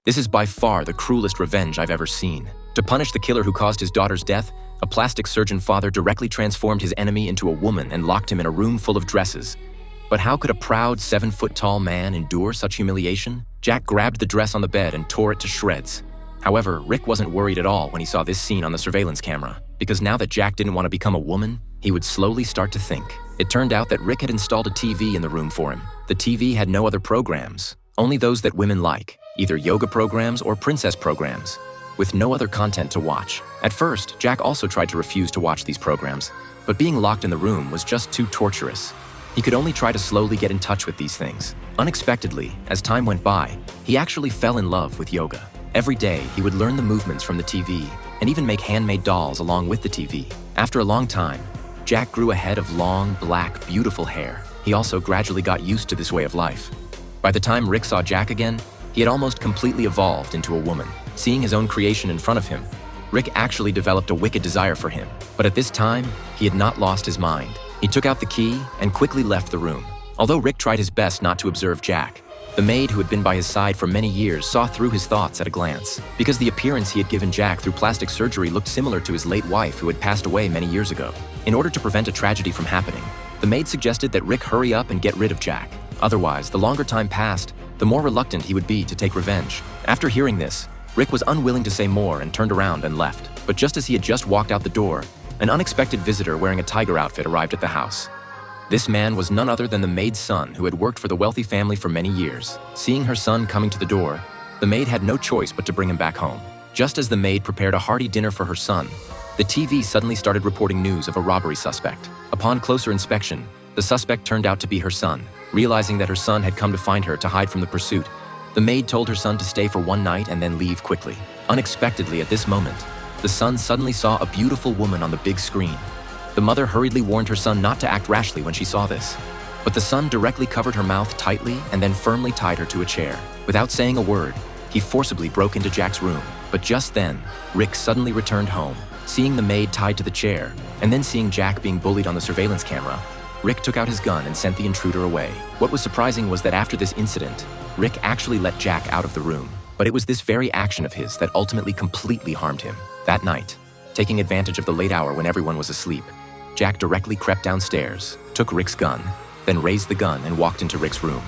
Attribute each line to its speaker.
Speaker 1: This is by far the cruelest revenge I've ever seen. To punish the killer who caused his daughter's death, a plastic surgeon father directly transformed his enemy into a woman and locked him in a room full of dresses. But how could a proud 7-foot-tall man endure such humiliation? Jack grabbed the dress on the bed and tore it to shreds. However, Rick wasn't worried at all when he saw this scene on the surveillance camera, because now that Jack didn't want to become a woman, he would slowly start to think. It turned out that Rick had installed a TV in the room for him. The TV had no other programs, only those that women like, either yoga programs or princess programs, with no other content to watch. At first, Jack also tried to refuse to watch these programs, but being locked in the room was just too torturous. He could only try to slowly get in touch with these things. Unexpectedly, as time went by, he actually fell in love with yoga. Every day, he would learn the movements from the TV and even make handmade dolls along with the TV. After a long time, Jack grew a head of long, black, beautiful hair. He also gradually got used to this way of life. By the time Rick saw Jack again, he had almost completely evolved into a woman. Seeing his own creation in front of him, Rick actually developed a wicked desire for him. But at this time, he had not lost his mind. He took out the key and quickly left the room. Although Rick tried his best not to observe Jack, the maid who had been by his side for many years saw through his thoughts at a glance. Because the appearance he had given Jack through plastic surgery looked similar to his late wife who had passed away many years ago. In order to prevent a tragedy from happening, the maid suggested that Rick hurry up and get rid of Jack. Otherwise, the longer time passed, the more reluctant he would be to take revenge. After hearing this, Rick was unwilling to say more and turned around and left. But just as he had just walked out the door, an unexpected visitor wearing a tiger outfit arrived at the house. This man was none other than the maid's son who had worked for the wealthy family for many years. Seeing her son coming to the door, the maid had no choice but to bring him back home. Just as the maid prepared a hearty dinner for her son, the TV suddenly started reporting news of a robbery suspect. Upon closer inspection, the suspect turned out to be her son. Realizing that her son had come to find her to hide from the pursuit, the maid told her son to stay for one night and then leave quickly. Unexpectedly at this moment, the son suddenly saw a beautiful woman on the big screen. The mother hurriedly warned her son not to act rashly when she saw this. But the son directly covered her mouth tightly and then firmly tied her to a chair. Without saying a word, he forcibly broke into Jack's room. But just then, Rick suddenly returned home. Seeing the maid tied to the chair, and then seeing Jack being bullied on the surveillance camera, Rick took out his gun and sent the intruder away. What was surprising was that after this incident, Rick actually let Jack out of the room. But it was this very action of his that ultimately completely harmed him. That night, taking advantage of the late hour when everyone was asleep, Jack directly crept downstairs, took Rick's gun, then raised the gun and walked into Rick's room.